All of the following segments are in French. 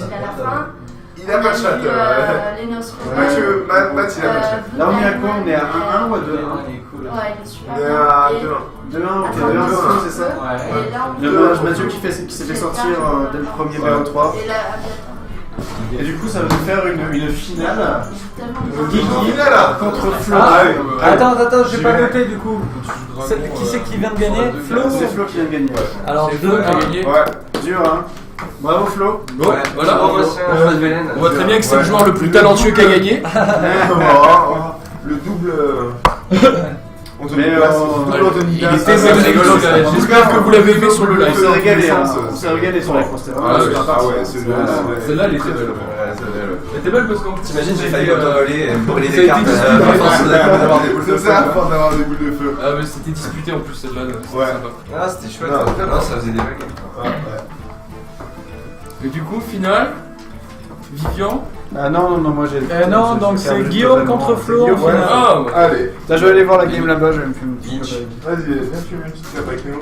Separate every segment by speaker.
Speaker 1: jusqu'à la fin.
Speaker 2: Il a pas de chat.
Speaker 1: Les noces romaines.
Speaker 2: Matt, il a pas de chat.
Speaker 3: Là, on est à quoi? On est à 1-1 ou à 2-1?
Speaker 1: Ouais, il est super
Speaker 2: On est
Speaker 1: bien.
Speaker 2: à
Speaker 1: Et
Speaker 2: 2-1.
Speaker 3: 2-1, ok,
Speaker 1: attends,
Speaker 3: 2-1, c'est ça?
Speaker 1: Et là, on
Speaker 3: Le dommage Mathieu qui s'est fait sortir dès le premier BO3.
Speaker 1: Et là,
Speaker 3: Et du coup, ça va nous faire une finale.
Speaker 1: tellement
Speaker 3: Guigui contre Flo.
Speaker 4: Ah,
Speaker 3: Ouais.
Speaker 4: attends, j'ai pas noté du coup. Qui c'est qui vient de gagner? Flo?
Speaker 3: C'est Flo qui vient de gagner.
Speaker 4: Alors,
Speaker 5: C'est Flo qui a gagné.
Speaker 2: Ouais.
Speaker 3: Dur, hein. Bravo Flo.
Speaker 5: Bon, voilà. On voit très bien que c'est le joueur le plus talentueux qui a gagné.
Speaker 2: Le double.
Speaker 3: Mais
Speaker 5: Il était même rigolo. J'espère que vous l'avez aimé sur le
Speaker 3: on
Speaker 5: live.
Speaker 3: s'est régalé, hein. On s'est régalé sur la course.
Speaker 2: Ah ouais, celui-là.
Speaker 5: Celle-là, elle était belle. Elle était belle parce qu'on.
Speaker 6: T'imagines, j'ai failli auto-voler et brûler
Speaker 5: Ça a
Speaker 6: des
Speaker 5: été
Speaker 6: cartes
Speaker 5: disputé.
Speaker 6: d'avoir des boules de
Speaker 2: C'est
Speaker 6: feu.
Speaker 2: ça, avant d'avoir des boules de feu.
Speaker 5: Ah, mais c'était disputé en plus celle-là. C'était
Speaker 2: Ouais.
Speaker 5: sympa.
Speaker 6: Ah, c'était chouette.
Speaker 2: Non,
Speaker 6: Non, ça faisait des vagues.
Speaker 2: Ouais.
Speaker 5: Et du coup, finale. Vivian.
Speaker 3: Ah non, moi j'ai.
Speaker 4: Non, donc c'est Guillaume contre Flo.
Speaker 3: Guillaume,
Speaker 4: en finale.
Speaker 5: Ah,
Speaker 2: Allez,
Speaker 3: Là, je vais aller voir la game là-bas, je vais me faire une petite
Speaker 6: Inch.
Speaker 2: vas-y, viens fumer une petite clope avec nous.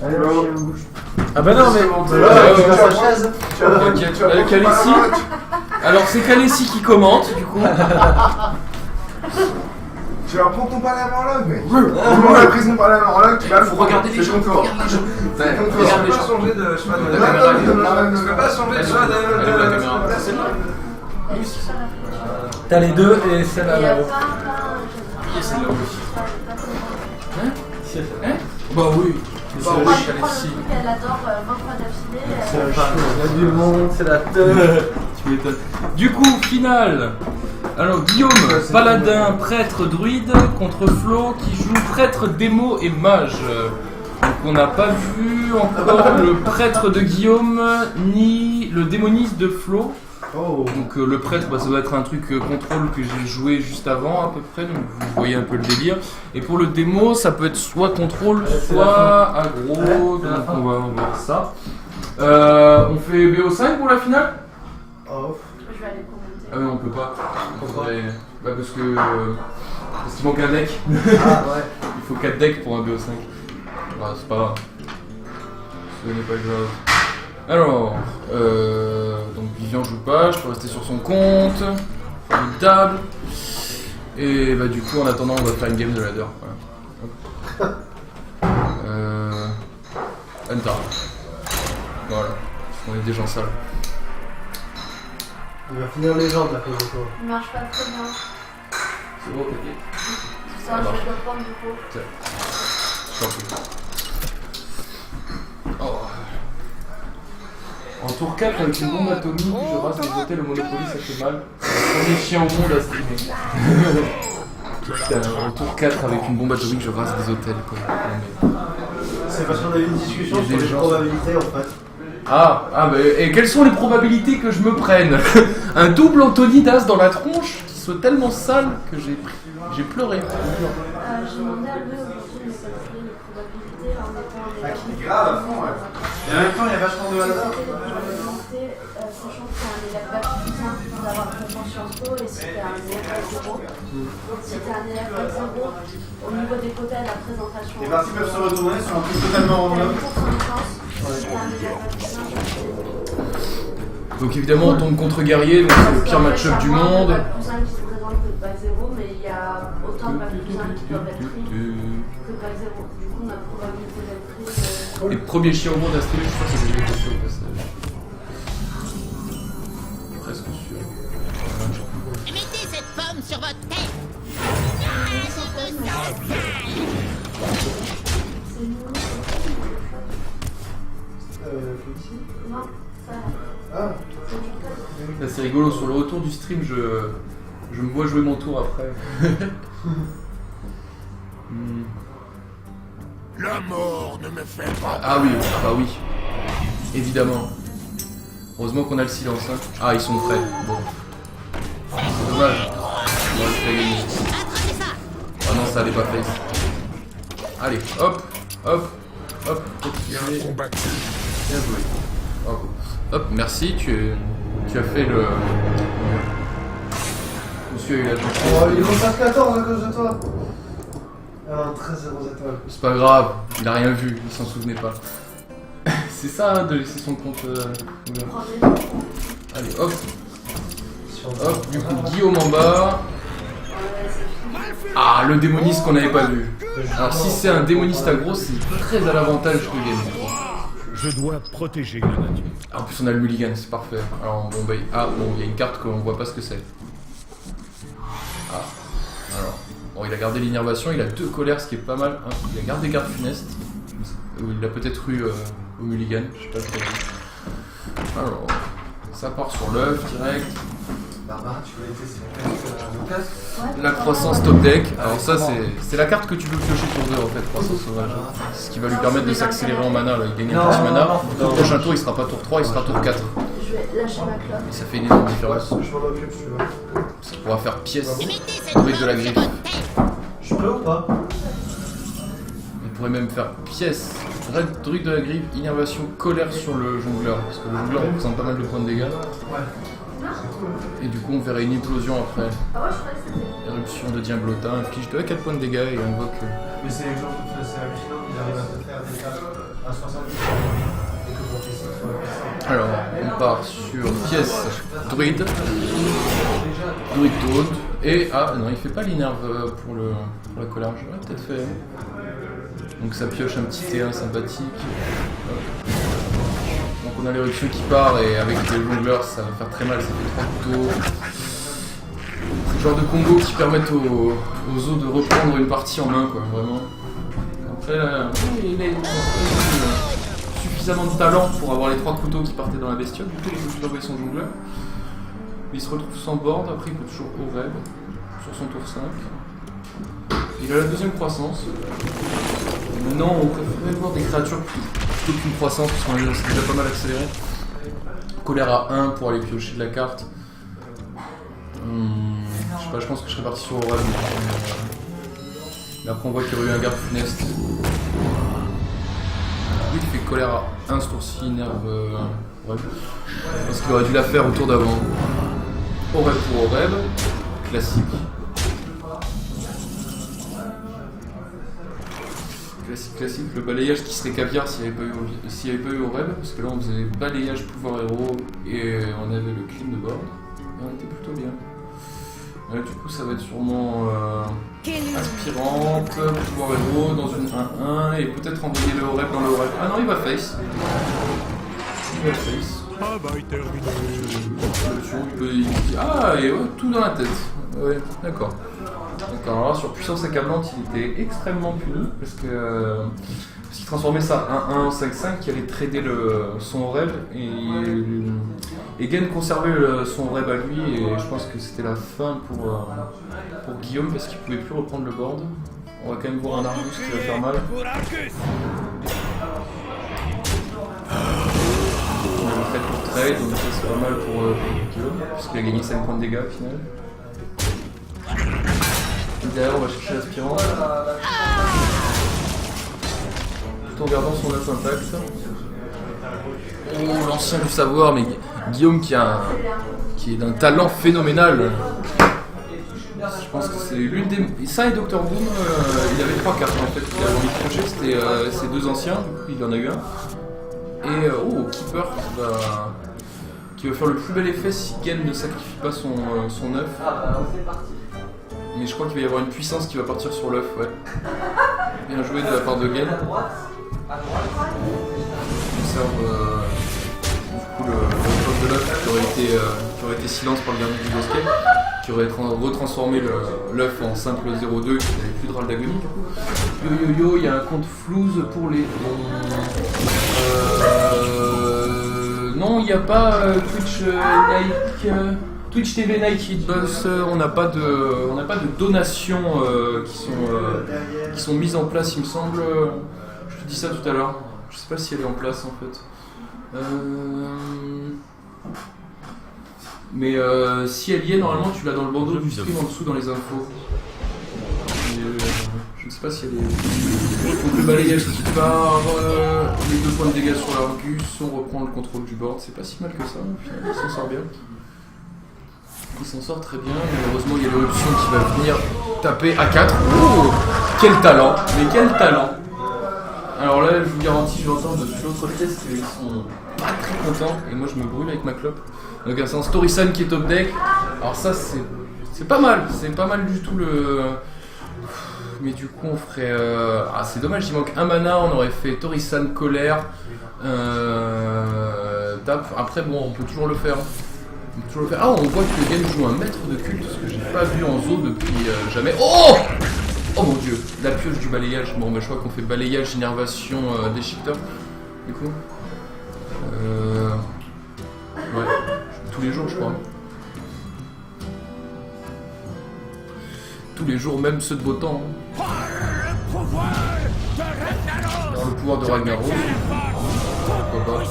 Speaker 3: Allez, va chier, bouge.
Speaker 4: Ah bah non, mais.
Speaker 5: tu
Speaker 3: vas sa chaise.
Speaker 5: Ok, Kalessi. Alors, c'est Kalessi qui commente, du coup.
Speaker 2: Tu vas prendre ton palamorlogue, mec. Comment la prise mon palamorlogue, tu vas le
Speaker 5: regarder les gens,
Speaker 2: C'est ton tour.
Speaker 5: regarde les gens.
Speaker 2: C'est ton tour.
Speaker 6: Je peux pas changer de choix de
Speaker 5: La caméra, elle est là.
Speaker 6: Je peux pas changer de choix
Speaker 5: Elle est où la caméra?
Speaker 6: de.
Speaker 5: Celle-là.
Speaker 4: T'as les deux et celle-là
Speaker 1: Il y a
Speaker 4: là-haut.
Speaker 5: Et celle-là aussi. Hein? Bah oui.
Speaker 1: Je
Speaker 5: Bah
Speaker 1: crois
Speaker 5: oui,
Speaker 1: le truc
Speaker 5: Kalessi.
Speaker 1: qu'elle adore 20 fois d'affilée.
Speaker 4: Il y a du monde, c'est la teuf.
Speaker 5: Tu m'étonnes. Du coup, finale. Alors, Guillaume, paladin, prêtre, druide, contre Flo qui joue prêtre, démo et mage. Donc, on n'a pas vu encore le prêtre de Guillaume ni le démoniste de Flo.
Speaker 3: Oh.
Speaker 5: Donc, le prêtre, bah, ça doit être un truc contrôle que j'ai joué juste avant à peu près. Donc, vous voyez un peu le délire. Et pour le démo, ça peut être soit contrôle, soit aggro. Donc, on va voir ça. On fait BO5 pour la finale?
Speaker 3: Oh.
Speaker 1: Je vais aller commenter.
Speaker 5: Ah mais on peut pas. Bah parce que parce qu'il manque un deck.
Speaker 4: Ah ouais.
Speaker 5: Il faut 4 decks pour un BO5. Bah c'est pas grave. Ce n'est pas grave. Alors, donc Vivian joue pas, je peux rester sur son compte. Formidable. Et bah du coup en attendant on va faire une game de ladder. Voilà. Hunter. Voilà. On est déjà en salle.
Speaker 3: Il va finir légende à cause de toi.
Speaker 1: Il marche pas très bien.
Speaker 5: C'est bon, ok.
Speaker 1: C'est ça, je vais le prendre du coup.
Speaker 5: Je t'en prie. Oh. En tour 4, avec une bombe atomique, je rase les hôtels au Monopoly, ça fait mal. On est chien au monde à streamer. Putain, en tour 4, avec une bombe atomique, je rase des hôtels, quoi. Non, mais...
Speaker 3: C'est parce qu'on a eu une discussion
Speaker 5: Il y a
Speaker 3: sur
Speaker 5: des
Speaker 3: les
Speaker 5: gens-
Speaker 3: probabilités en fait.
Speaker 5: Et quelles sont les probabilités que je me prenne un double Anthony Das dans la tronche qui soit tellement sale que j'ai pleuré.
Speaker 1: J'ai demandé à lui aujourd'hui, mais ça fait les probabilités en étant des
Speaker 3: Grave à fond, ouais. Et en même temps, il y a vachement de hasard.
Speaker 1: Sachant que t'es un élève bac plus 1 d'avoir confiance Sciences Po et si t'es un élève bac 0. Si t'es un élève bac 0, au niveau des quotas et la présentation.
Speaker 3: Les parties peuvent se retourner sur un truc totalement
Speaker 1: T'as
Speaker 3: random.
Speaker 1: une course en licence. Si t'es un élève bac plus 1,
Speaker 5: Donc évidemment on tombe contre Guerrier, donc c'est le pire match-up du monde.
Speaker 1: Bac plus 1 qui se présente que bac 0, mais il y a autant de bac plus 1 qui peuvent être pris que bac 0. Du coup, notre probabilité d'être pris.
Speaker 5: Les premiers chiens au monde à streamer, je crois que c'est déjà passé au passage. Presque sûr.
Speaker 7: Mettez cette pomme sur votre tête.
Speaker 1: Non, ça.
Speaker 3: Ah.
Speaker 5: Là, c'est rigolo, sur le retour du stream, je me vois jouer mon tour après.
Speaker 7: La mort ne me fait pas.
Speaker 5: Ah oui, bah oui. Évidemment. Heureusement qu'on a le silence. Hein. Ah, ils sont prêts. Bon. C'est dommage. On aurait pu la gagner. Ah non, ça allait pas face. Allez, hop, hop, hop. Bien joué. Bravo. Hop, merci, tu as fait le... Monsieur a eu la chance.
Speaker 3: Oh, il repasse 14 à cause de toi. Alors, 13 0 étoiles.
Speaker 5: C'est pas grave, il a rien vu, il s'en souvenait pas. C'est ça, hein, de laisser son compte... ouvert. Allez, hop. Hop, du coup, Guillaume en bas. Ah, le démoniste qu'on n'avait pas vu. Alors, si c'est un démoniste aggro, c'est très à l'avantage de Game.
Speaker 8: Je dois protéger la nature.
Speaker 5: Ah, en plus, on a le mulligan, c'est parfait. Alors, bon, bah, il y a une carte qu'on voit pas ce que c'est. Ah, alors. Bon, il a gardé l'innervation, il a 2 colères, ce qui est pas mal. Hein. Il a gardé garde funeste. Il a peut-être eu au mulligan, je sais pas trop. Alors, ça part sur l'œuf direct.
Speaker 3: Barbara, tu vas essayer le casque.
Speaker 5: La croissance top deck. Alors ça c'est la carte que tu peux piocher tour 2 en fait, croissance sauvage. Ce qui va lui permettre de s'accélérer en mana, là. Il gagne un petit mana. Le prochain tour il sera pas tour 3, il sera tour 4.
Speaker 1: Je vais lâcher ma clope.
Speaker 5: Et ça fait une énorme différence.
Speaker 3: Je m'en occupe, je suis là.
Speaker 5: Ça pourra faire pièce.
Speaker 7: Mettez cette
Speaker 5: Druide de la
Speaker 7: pomme sur
Speaker 5: griffe.
Speaker 7: votre tête.
Speaker 3: Je peux ou pas?
Speaker 5: Il pourrait même faire pièce. Druide de la griffe, innervation, colère sur le jongleur. Parce que le jongleur représente pas mal de points de dégâts. Et du coup on verrait une implosion après. Éruption de Diablotin, inflige 2 à 4 points de dégâts et invoque.
Speaker 3: Mais c'est l'exemple, c'est hallucinant, il arrive à te faire des cas à 70 et que pour tes 6 sur la personne.
Speaker 5: Alors on part sur pièce druide. Druide taunt. Et ah non il fait pas l'innerve pour la colère. J'aurais peut-être fait. Donc ça pioche un petit T1 sympathique. Hop. Donc on a l'éruption qui part et avec les jongleurs ça va faire très mal, ça fait 3 couteaux. C'est le genre de combo qui permettent aux os de reprendre une partie en main quoi, vraiment. Après là, il a suffisamment de talent pour avoir les 3 couteaux qui partaient dans la bestiole, du coup il peut plus envoyer son jongleur. Il se retrouve sans board, après il peut toujours au rêve sur son tour 5. Il a la deuxième croissance. Maintenant on préférerait voir des créatures plutôt qu'une croissance parce qu'on s'est déjà pas mal accéléré. Colère à 1 pour aller piocher de la carte. Je sais pas, je pense que je serais parti sur Aurel. Mais après on voit qu'il y aurait eu un garde funeste. Oui, il fait colère à 1 ce tour-ci, nerve Aurel. Je pense qu'il aurait dû la faire au tour d'avant. Aurel pour Aurel. Classique. Classique, le balayage qui serait caviar s'il n'y avait pas eu Aurel, parce que là on faisait balayage pouvoir héros et on avait le clean de board, et on était plutôt bien. Du coup ça va être sûrement aspirante, pouvoir héros dans une 1-1 et peut-être envoyer le Aurel dans le Aurel. Ah non il va face. Il va face.
Speaker 8: Travail terminé.
Speaker 5: Ah et ouais, tout dans la tête. Ouais, d'accord. D'accord, alors là, sur puissance accablante, il était extrêmement puni parce qu'il transformait ça en 1-1 5-5 qui allait trader son Aurel et Gain conservait son Aurel à lui et je pense que c'était la fin pour Guillaume parce qu'il pouvait plus reprendre le board. On va quand même voir un Argus qui va faire mal. On a fait pour trade, donc ça c'est pas mal pour Guillaume puisqu'il a gagné 5 points de dégâts au final. Derrière, on va chercher l'aspirant. Tout en gardant son œuf intact. Oh, l'ancien du savoir, mais Guillaume qui est d'un talent phénoménal. Je pense que c'est l'une des. Ça et Dr Boom, il avait 3 cartes en fait qu'il avait envie de piocher. C'était ses 2 anciens, du coup il en a eu un. Et Keeper qui va faire le plus bel effet si Gain ne sacrifie pas son œuf. Mais je crois qu'il va y avoir une puissance qui va partir sur l'œuf, ouais. Bien joué de la part de Gain. On observe du coup le de l'œuf qui aurait été silence par le gardien du bosquet, qui aurait retransformé l'œuf en simple 0-2 qui n'avait plus de râle d'agonie du coup. Yo, il y a un compte flouze pour les. Non, il n'y a pas Twitch TV Nike Hitbox, on n'a pas de donations qui sont mises en place, il me semble. Je te dis ça tout à l'heure. Je sais pas si elle est en place en fait. Mais si elle y est, normalement tu l'as dans le bandeau du stream en dessous dans les infos. Je ne sais pas si elle est. Donc le balayage qui part, les 2 points de dégâts sur l'Argus, on reprend le contrôle du board, c'est pas si mal que ça, au final, il s'en sort bien. Il s'en sort très bien, malheureusement il y a l'éruption qui va venir taper à 4. Oh, quel talent, mais quel talent. Alors là, je vous garantis, je vais entendre depuis l'autre test qu'ils sont pas très contents. Et moi, je me brûle avec ma clope. Donc, c'est un Story-San qui est top deck. Alors, ça, c'est pas mal. C'est pas mal du tout le. Mais du coup, on ferait. Ah, c'est dommage, il manque un mana. On aurait fait Tori-San Colère. Après, bon, on peut toujours le faire. Ah, on voit que le game joue un maître de culte, ce que j'ai pas vu en zoo depuis jamais. Oh! Oh mon dieu, la pioche du balayage. Bon, bah, je crois qu'on fait balayage, innervation, déchiqueteur. Du coup. Ouais, tous les jours, je crois. Tous les jours, même ceux de beau temps. Hein. Le pouvoir de Ragnaros. Pourquoi pas.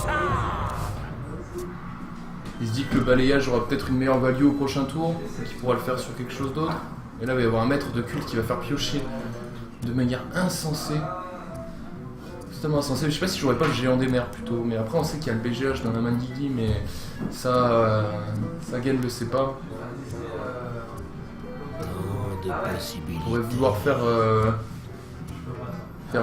Speaker 5: Il se dit que le balayage aura peut-être une meilleure value au prochain tour, qu'il pourra le faire sur quelque chose d'autre. Et là, il va y avoir un maître de culte qui va faire piocher de manière insensée. Totalement insensée. Je sais pas si j'aurais pas le géant des mers plutôt. Mais après, on sait qu'il y a le BGH dans la main de Guigui, mais ça Gain ne le sait pas. On pourrait vouloir faire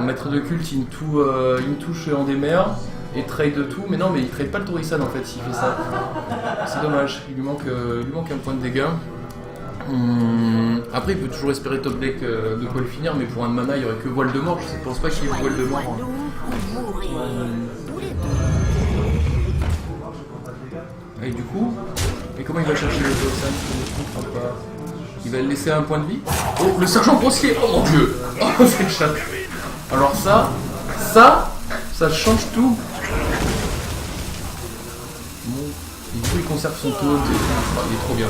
Speaker 5: maître de culte into géant des mers. Et trade tout, mais non, mais il trade pas le Tori-San en fait s'il fait ça. C'est dommage, il lui manque un point de dégâts. Après, il peut toujours espérer top deck de quoi le finir, mais pour un mana, il y aurait que voile de mort. Je pense pas qu'il y ait voile de mort. Et du coup, et comment il va chercher le Tori-San? Je ne comprends pas. Il va le laisser à un point de vie. Oh, le sergent grossier! Oh mon dieu! Oh, c'est le chat! Alors ça change tout. Bon, et du coup il conserve son taunt et il est trop bien.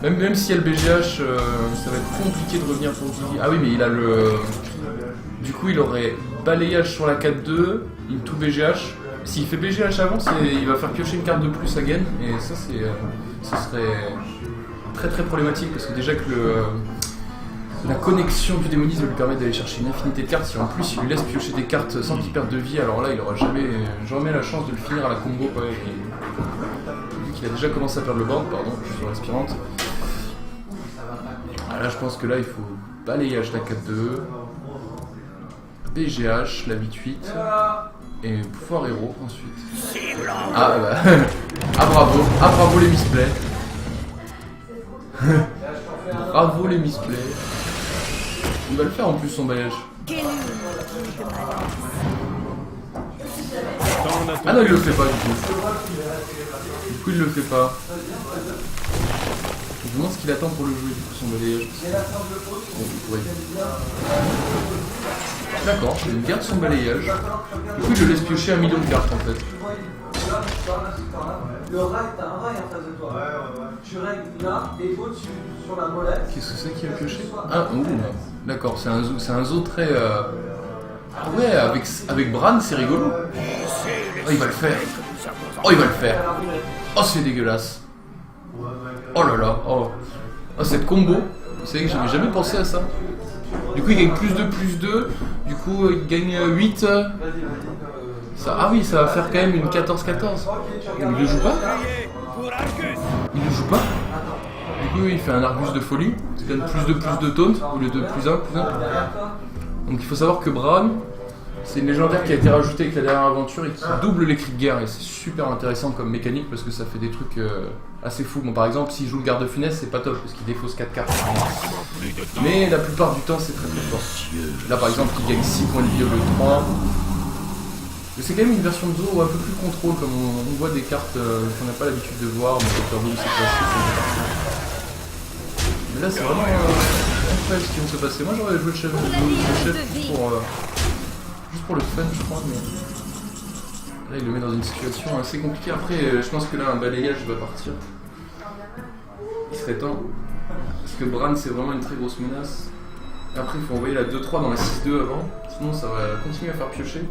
Speaker 5: Même s'il y a le BGH, ça va être compliqué de revenir pour Guigui. Ah oui, mais il a le... Du coup il aurait balayage sur la 4-2, into BGH. S'il fait BGH avant, il va faire piocher une carte de plus à Gain. Et ça ce serait très très problématique parce que déjà que la connexion du démonisme lui permet d'aller chercher une infinité de cartes. Si en plus il lui laisse piocher des cartes sans qu'il perde de vie, alors là il aura jamais la chance de le finir à la combo. Vu qu'il a déjà commencé à perdre le board, pardon, je suis sur l'aspirante. Là je pense que là il faut balayage la 4-2, BGH, la 8-8 et pouvoir héros ensuite. Ah bah bravo les misplays. Bravo les misplays. Il va le faire en plus son balayage. Ah non, il le fait pas du coup. Du coup il le fait pas. Je me demande ce qu'il attend pour le jouer du coup son balayage. Bon, d'accord, il garde son balayage. Du coup il le laisse piocher 1 million de cartes en fait.
Speaker 9: Le rail, t'as un rail en face de toi. Tu règles là et au-dessus sur la molette.
Speaker 5: Qu'est-ce que c'est qui a pioché? Ah, d'accord, c'est un zoo très. Ah ouais, avec Bran, c'est rigolo. Oh, il va le faire. Oh, c'est dégueulasse. Oh là là. Oh, cette combo. Vous savez que j'avais jamais pensé à ça. Du coup, il gagne +2/+2. Du coup, il gagne 8. Ça, ah oui, ça va faire quand même une 14-14. Il ne joue pas? Il ne joue pas? Du coup, il fait un Argus de folie. Ça donne +2/+2 taunt au lieu de +1/+1. Donc il faut savoir que Bran, c'est une légendaire qui a été rajoutée avec la dernière aventure et qui double les cris de guerre. Et c'est super intéressant comme mécanique parce que ça fait des trucs assez fous. Bon, par exemple, s'il joue le garde funeste, c'est pas top parce qu'il défausse 4 cartes. Mais la plupart du temps, c'est très très fort. Là, par exemple, il gagne 6 points de vie au lieu de 3. Mais c'est quand même une version de Zo un peu plus contrôle, comme on voit des cartes qu'on n'a pas l'habitude de voir, mais Dr. Doom c'est classique. Mais là c'est vraiment incroyable ce qui vient de se passer. Moi j'aurais joué le chef juste pour le fun je crois, mais là il le met dans une situation assez compliquée. Après je pense que là un balayage va partir. Il serait temps. Parce que Bran c'est vraiment une très grosse menace. Après il faut envoyer la 2-3 dans la 6-2 avant, sinon ça va continuer à faire piocher.